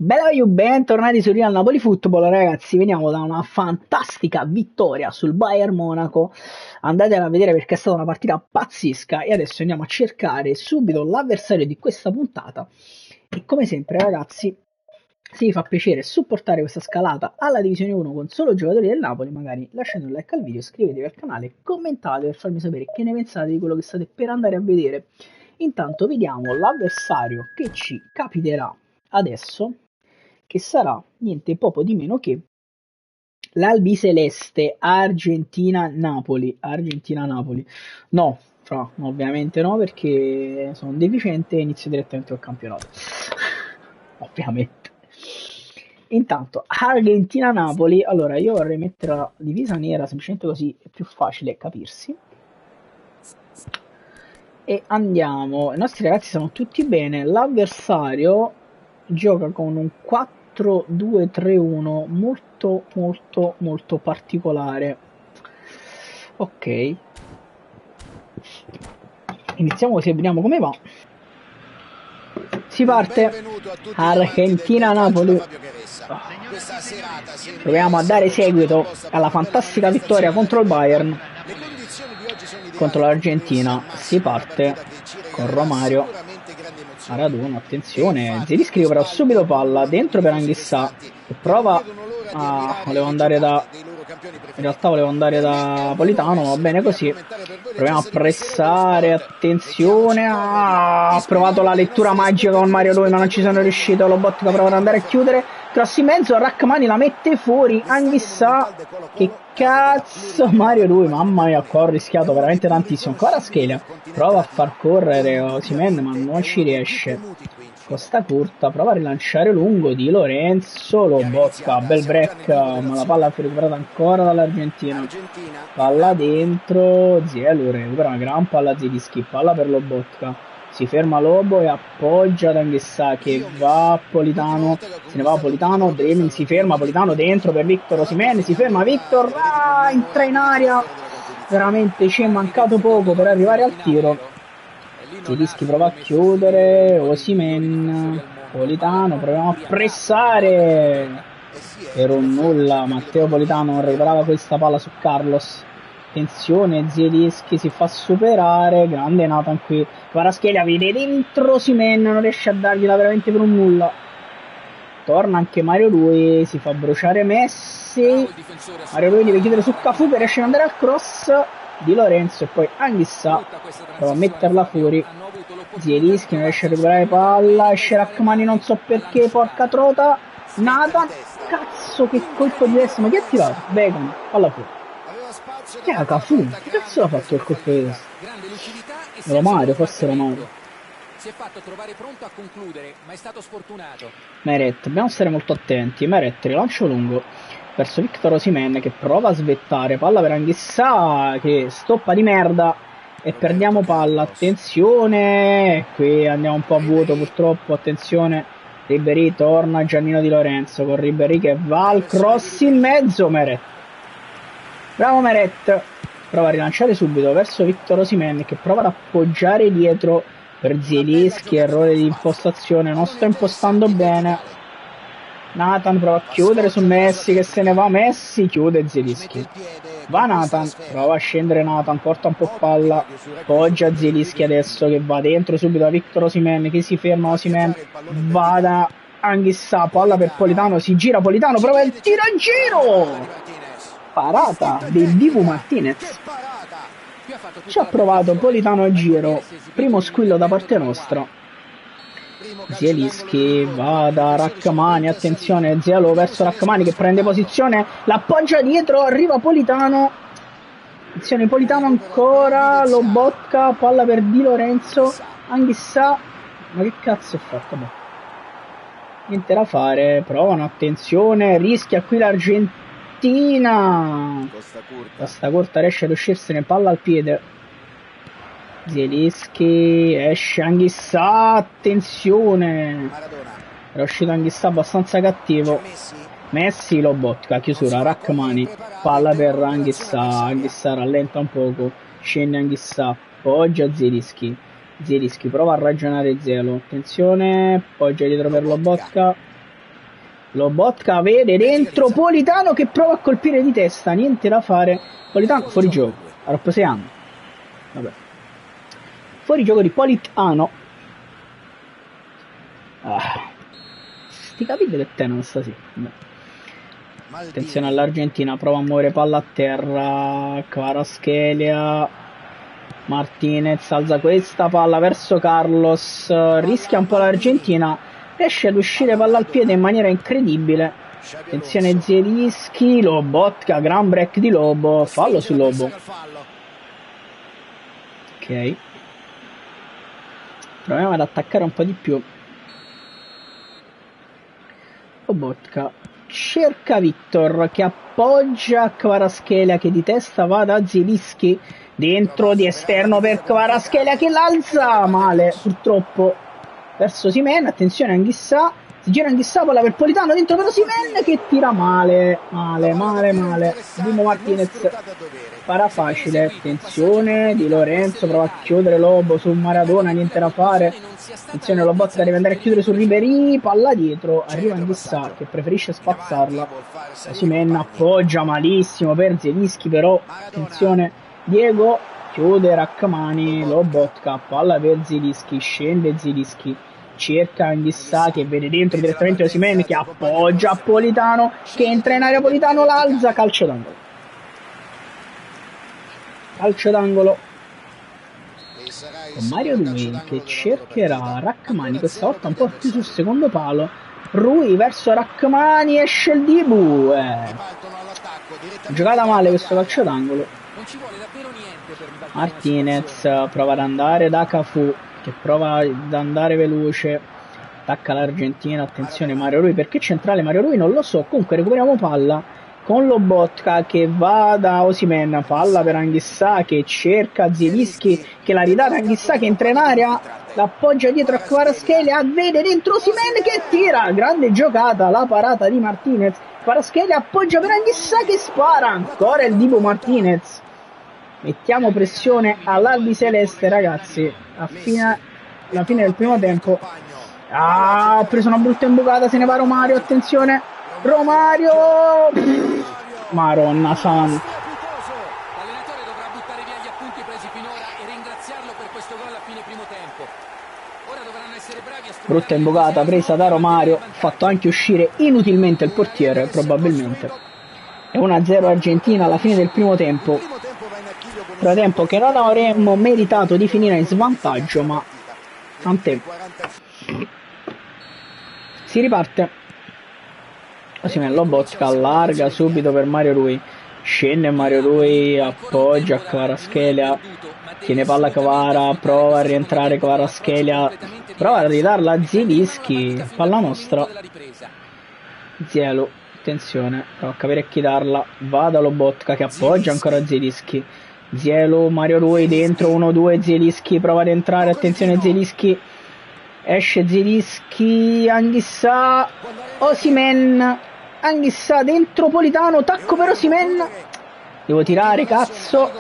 Bella io, bentornati su Real Napoli Football, ragazzi. Veniamo da una fantastica vittoria sul Bayern Monaco. Andatela a vedere perché è stata una partita pazzesca. E adesso andiamo a cercare subito l'avversario di questa puntata. E come sempre, ragazzi, se vi fa piacere supportare questa scalata alla Divisione 1 con solo giocatori del Napoli, magari lasciate un like al video, iscrivetevi al canale, commentate per farmi sapere che ne pensate di quello che state per andare a vedere. Intanto vediamo l'avversario che ci capiterà adesso, che sarà niente poco di meno che l'albiceleste Argentina-Napoli. Argentina-Napoli. No, ovviamente no, perché sono deficiente e inizio direttamente col campionato. Ovviamente. Intanto, Argentina-Napoli. Allora, io vorrei mettere la divisa nera semplicemente così è più facile capirsi. E andiamo. I nostri ragazzi sono tutti bene. L'avversario gioca con un 4-2-3-1 molto molto molto particolare. Ok, iniziamo così e vediamo come va. Si parte. Argentina-Napoli. Proviamo a dare seguito alla fantastica vittoria contro il Bayern, contro l'Argentina. Si parte con Romario, Maradona, attenzione, Zielinski recupera subito palla, dentro per Anghissà, che prova a... in realtà volevo andare da Politano, va bene così. Proviamo a pressare, attenzione, ha provato la lettura magica con Mario Lui ma non ci sono riuscito, Lobotka prova ad andare a chiudere, cross in mezzo, Rachmani la mette fuori, Anghissà, che cazzo, Mario Lui, mamma mia, qua ho rischiato veramente tantissimo, ancora Schelia, prova a far correre Osimhen ma non ci riesce, Costa curta, prova a rilanciare lungo di Lorenzo, Lobotka, bel break, ma la palla è recuperata ancora dall'Argentina, palla dentro, Zielu recupera una gran palla Zielinski, palla per Lobotka, si ferma Lobo e appoggia D'Anghissà che va a Politano, se ne va a Politano, Dreaming si ferma, Politano dentro per Victor Osimhen, si ferma Victor, entra in aria, veramente ci è mancato poco per arrivare al tiro. Zielinski prova a chiudere, Osimhen, Politano, proviamo a pressare, per un nulla, Matteo Politano recuperava questa palla su Carlos, attenzione, Zielinski si fa superare, grande Nathan qui, Kvaratskhelia vede dentro Osimhen, non riesce a dargliela veramente per un nulla, torna anche Mario Rui, si fa bruciare Messi, Mario Rui deve chiudere su Cafu che riesce ad andare al cross di Lorenzo e poi Anghissà prova a metterla fuori, Zielinski non riesce a recuperare palla, esce Rachmani non so perché, porca trota, Nathan, cazzo che colpo di destra, ma chi ha tirato? Bacon, palla fuori, che era Cafu, che cazzo ha fatto il colpo di destra? Romario, forse Romario. Si è fatto trovare pronto a concludere, ma è stato sfortunato. Meret, dobbiamo stare molto attenti, Meret, rilancio lungo verso Victor Osimhen che prova a svettare, palla per Anghissà che stoppa di merda e perdiamo palla, attenzione, qui andiamo un po' a vuoto purtroppo, attenzione, Ribéry torna, Giannino Di Lorenzo con Ribéry che va al cross in mezzo, Meret, bravo Meret, prova a rilanciare subito verso Victor Osimhen che prova ad appoggiare dietro per Zielinski, errore di impostazione, non sto impostando bene, Nathan prova a chiudere su Messi che se ne va, Messi chiude Zielinski, va Nathan, prova a scendere Nathan, porta un po' palla, poggia Zielinski adesso che va dentro subito a Victor Osimhen che si ferma, Osimhen va da Anghissà, palla per Politano, si gira Politano, prova il tiro a giro, parata del Dibu Martinez, ci ha provato Politano a giro, primo squillo da parte nostra. Zielinski va da Rachmani, attenzione Zielo verso Rachmani che prende posizione, l'appoggia dietro, arriva Politano, attenzione Politano ancora, Lobotka, palla per Di Lorenzo, Anghissà, ma che cazzo è fatto? Boh. Niente da fare, provano, attenzione, rischia qui l'Argentina, Costa curta riesce ad uscirsene, palla al piede, Zielinski, esce Anghissà, attenzione, era uscito Anghissà abbastanza cattivo, Messi, Lobotka, chiusura, Rachmani, palla per Anghissà, Anghissà rallenta un poco, scende Anghissà, appoggia Zielinski, Zielinski prova a ragionare Zielo, attenzione, poggia dietro per Lobotka, Lobotka vede dentro Politano che prova a colpire di testa, niente da fare. Politano fuori gioco, ha rotto 6 anni. Vabbè. Fuori gioco di Politano. Sti capite che te non sta sì. Attenzione all'Argentina, prova a muovere palla a terra. Kvaratskhelia. Martinez alza questa palla verso Carlos, rischia un po' l'Argentina, riesce ad uscire palla al piede in maniera incredibile. Attenzione Zielinski, Lobotka, gran break di Lobo, fallo su Lobo. Ok, proviamo ad attaccare un po' di più. Lobotka cerca Victor che appoggia Kvaratskhelia che di testa va da Zielinski. Dentro di esterno per Kvaratskhelia che l'alza male purtroppo verso Osimhen. Attenzione Anghissà, si gira Anghissà, palla per Politano dentro per Osimhen che tira male. Dimo Martinez para facile. Attenzione Di Lorenzo prova a chiudere Lobo su Maradona, niente da fare. Attenzione Lobotka deve andare a chiudere su Ribéry, palla dietro, arriva Anghissà che preferisce spazzarla. Osimhen appoggia malissimo per Zielinski, però attenzione Diego chiude Rachmani, Lobotka, palla per Zielinski, scende Zielinski, cerca Anghissà che vede dentro direttamente Osimhen che appoggia a Politano, che entra in area Politano, l'alza, calcio d'angolo. Calcio d'angolo. Con Mario Rui che cercherà Rachmani, questa volta un po' più sul secondo palo. Rui verso Rachmani, esce il Dibu. Giocata male questo calcio d'angolo. Martinez prova ad andare da Cafu che prova ad andare veloce, attacca l'Argentina. Attenzione Mario Rui, perché centrale Mario Rui non lo so. Comunque recuperiamo palla con Lobotka che va da Osimhen, palla per Anghissà che cerca Zielinski che la ridà da Anghissà che entra in area, l'appoggia dietro a Kvaratskhelia, vede dentro Osimhen che tira, grande giocata, la parata di Martinez. Kvaratskhelia appoggia per Anghissà che spara, ancora il Dibu Martinez. Mettiamo pressione all'Albi Celeste ragazzi, alla fine del primo tempo. Ha preso una brutta imbucata, se ne va Romario, attenzione Romario, Maronna santa. L'allenatore dovrà buttare via gli appunti presi finora e ringraziarlo per questo gol a fine primo tempo. Ora dovranno essere bravi a brutta imbucata presa da Romario, fatto anche uscire inutilmente il portiere probabilmente. È 1-0 Argentina alla fine del primo tempo che non avremmo meritato di finire in svantaggio, ma tant'è. Si riparte. Osimhen, Lobotka allarga subito per Mario Rui, scende Mario Rui, appoggia a Kvaratskhelia, tiene palla Kvara, prova a rientrare Kvaratskhelia, prova a ridarla a Zielinski, palla nostra. Zielu, attenzione, prova a capire chi darla, va da Lobotka che appoggia ancora Zielinski. Zielu, Mario Rui dentro 1-2, Zielinski prova ad entrare, attenzione Zielinski, esce Zielinski, Anghissà, Osimhen, Anghissà dentro Politano, tacco per Osimhen, devo tirare cazzo,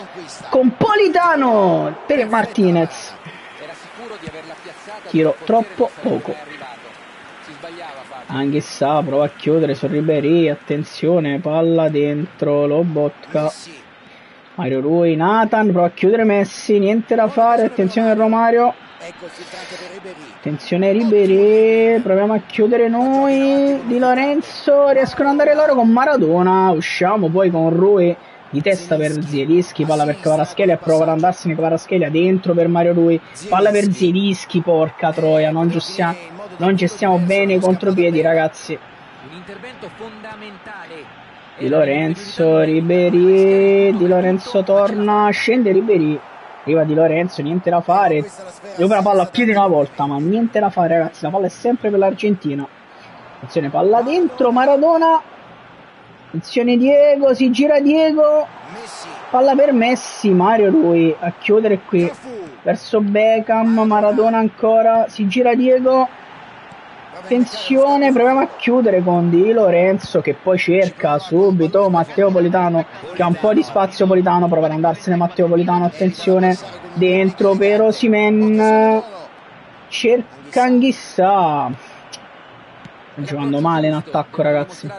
con Politano per Martinez, tiro troppo poco. Anghissà prova a chiudere su Ribéry, attenzione palla dentro Lobotka, Mario Rui, Nathan prova a chiudere Messi, niente da fare, attenzione Romario, attenzione Ribéry, proviamo a chiudere noi, Di Lorenzo, riescono ad andare loro con Maradona, usciamo poi con Rui di testa per Zielinski, palla per Kvaratskhelia, prova ad andarsene Kvaratskhelia dentro per Mario Rui, palla per Zielinski, porca troia, non gestiamo bene i contropiedi ragazzi. Un intervento fondamentale. Di Lorenzo, Ribéry, Di Lorenzo torna, scende Ribéry, arriva Di Lorenzo, niente da fare, recupera la palla a piedi una volta, ma niente da fare ragazzi, la palla è sempre per l'Argentina. Attenzione, palla dentro, Maradona, attenzione Diego, si gira Diego, palla per Messi, Mario Rui a chiudere qui, verso Beckham, Maradona ancora, si gira Diego, attenzione, proviamo a chiudere con Di Lorenzo che poi cerca subito Matteo Politano che ha un po' di spazio. Politano prova ad andarsene, Matteo Politano, attenzione dentro per Osimhen, cerca Anghissà, giocando male in attacco, ragazzi.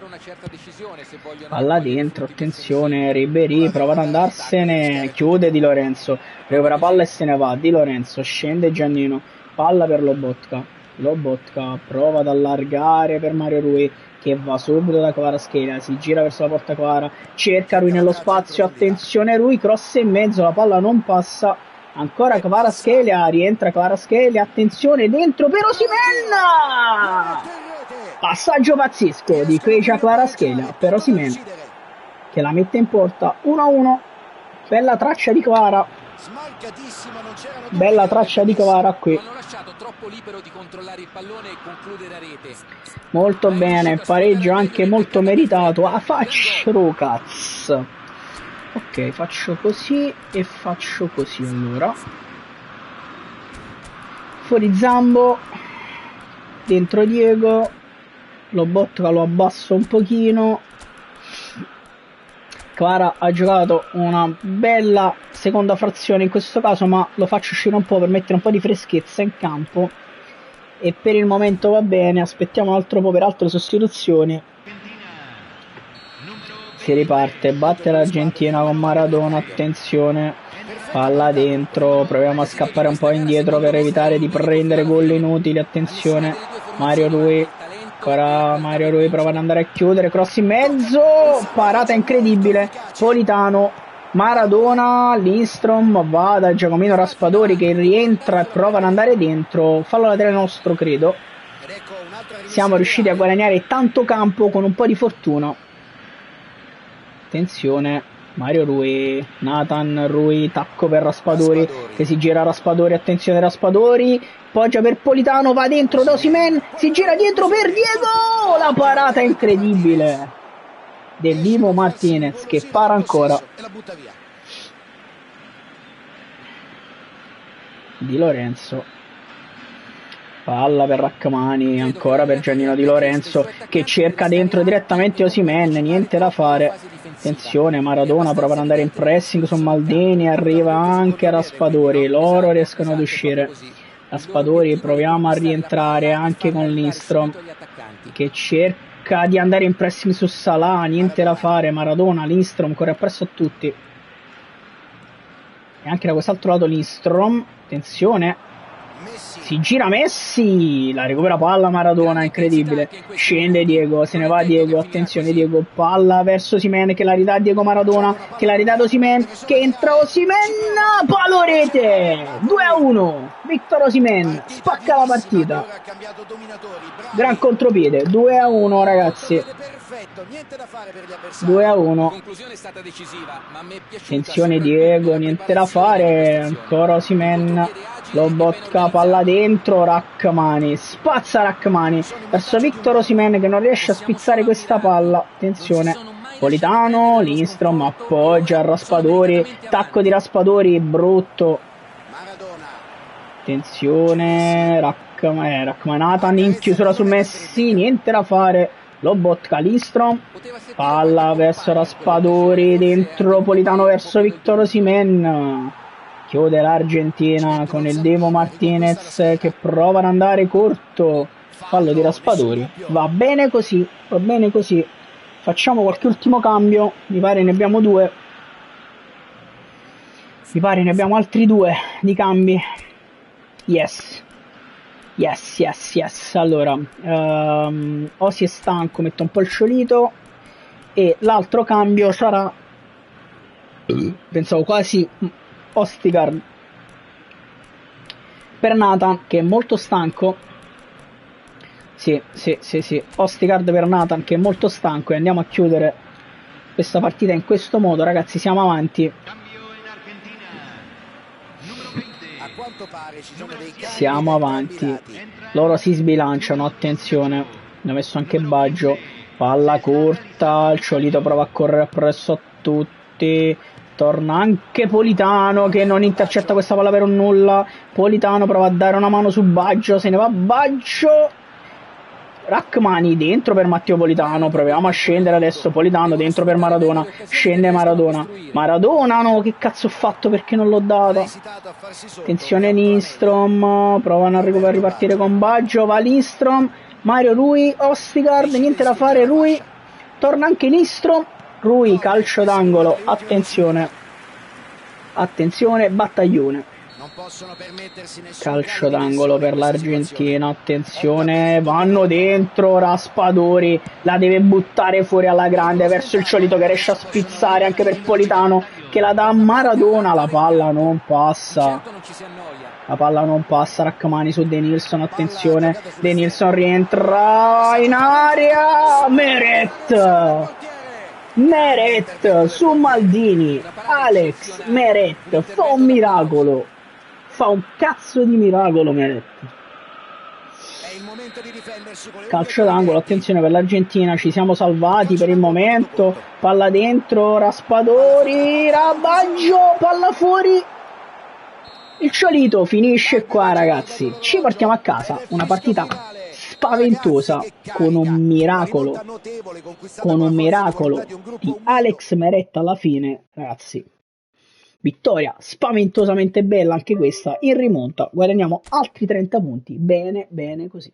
Palla dentro, attenzione, Ribéry prova ad andarsene, chiude Di Lorenzo, recupera palla e se ne va. Di Lorenzo, scende Giannino, palla per Lobotka, Lobotka prova ad allargare per Mario Rui che va subito da Kvaratskhelia, si gira verso la porta Kvara, cerca Rui nello spazio, attenzione Rui, cross in mezzo, la palla non passa, ancora Kvaratskhelia, rientra Kvaratskhelia, attenzione dentro per Osimhen, passaggio pazzesco di Krejcia Kvaratskhelia per Osimhen che la mette in porta. 1-1, bella traccia di Kvara, bella traccia di Kvara qui, molto bene, pareggio anche molto meritato a Facciocaz. Ok, faccio così e faccio così allora. Fuori Zambo, dentro Diego, Lobotka lo abbasso un pochino. Kvara ha giocato una bella seconda frazione in questo caso, ma lo faccio uscire un po' per mettere un po' di freschezza in campo e per il momento va bene, aspettiamo un altro po' per altre sostituzioni. Si riparte, batte l'Argentina con Maradona, attenzione, palla dentro, proviamo a scappare un po' indietro per evitare di prendere gol inutili, attenzione, Mario Rui, ancora Mario Rui prova ad andare a chiudere, cross in mezzo, parata incredibile, Politano, Maradona, Lindstrom va da Giacomino Raspadori che rientra e prova ad andare dentro, fallo laterale nostro credo, siamo riusciti a guadagnare tanto campo con un po' di fortuna. Attenzione, Mario Rui, Nathan Rui, tacco per Raspadori che si gira Raspadori, attenzione Raspadori, poggia per Politano, va dentro da Osimhen, si gira dietro per Diego, la parata incredibile del Divo Martinez che para ancora. Di Lorenzo, palla per Rachmani, ancora per Giannino Di Lorenzo che cerca dentro direttamente Osimhen, niente da fare, attenzione Maradona prova ad andare in pressing su Maldini, arriva anche Raspadori, loro riescono ad uscire, Raspadori proviamo a rientrare anche con Lindstrom che cerca di andare in pressing su Salah, niente da fare, Maradona, Lindstrom corre appresso a tutti e anche da quest'altro lato Lindstrom, attenzione, si gira Messi, la recupera palla Maradona, incredibile, scende Diego, se ne va Diego, attenzione Diego, palla verso Osimhen che la ridà Diego Maradona, che la ridà ad Osimhen, che entra Osimhen, palo rete, 2-1, Victor Osimhen, spacca la partita, gran contropiede, 2-1 ragazzi, 2-1, attenzione Diego, niente da fare, ancora Osimhen, Lobotka, palla dentro, Rachmani, spazza Rachmani verso Victor Osimhen che non riesce a spizzare questa palla, attenzione, Politano, Lindstrom appoggia a Raspadori, tacco di Raspadori, brutto, attenzione, Rachmani, Nathan in chiusura su Messi, niente da fare, Lobotka, Lindstrom, palla verso Raspadori, dentro Politano verso Victor Osimhen, chiude l'Argentina con il Divo Martinez che prova ad andare corto, fallo di Raspadori, va bene così, facciamo qualche ultimo cambio, mi pare ne abbiamo due, mi pare ne abbiamo altri due di cambi, yes, allora, Osi è stanco, metto un po' il sciolito e l'altro cambio sarà, pensavo quasi Ostigard per Nathan che è molto stanco, sì, Ostigard per Nathan che è molto stanco e andiamo a chiudere questa partita in questo modo ragazzi, siamo avanti, siamo avanti, loro si sbilanciano, attenzione, ne ho messo anche Baggio, palla corta, il Ciolito prova a correre appresso a tutti, torna anche Politano che non intercetta questa palla per un nulla, Politano prova a dare una mano su Baggio, se ne va Baggio, Rachmani dentro per Matteo Politano, proviamo a scendere adesso, Politano dentro per Maradona, scende Maradona, no, che cazzo ho fatto perché non l'ho data, attenzione Lindstrom, provano a ripartire con Baggio, va Lindstrom, Mario Rui, Ostigard, niente da fare, Rui, torna anche Nistro, Rui, calcio d'angolo, attenzione, attenzione, battaglione. Calcio d'angolo per l'Argentina, attenzione, vanno dentro, Raspadori la deve buttare fuori alla grande verso il Ciolito che riesce a spizzare anche per Politano che la dà a Maradona, la palla non passa, la palla non passa, Rachmani su De Nilsson, attenzione, De Nilsson rientra in area, Meret su Maldini, Alex Meret fa un miracolo. Fa un cazzo di miracolo Meret. Calcio d'angolo, attenzione per l'Argentina, ci siamo salvati per il momento, palla dentro, Raspadori, Rabaggio, palla fuori, il Ciolito finisce qua ragazzi, ci portiamo a casa una partita spaventosa con un miracolo di Alex Meret alla fine ragazzi. Vittoria spaventosamente bella anche questa, in rimonta guadagniamo altri 30 punti, bene così.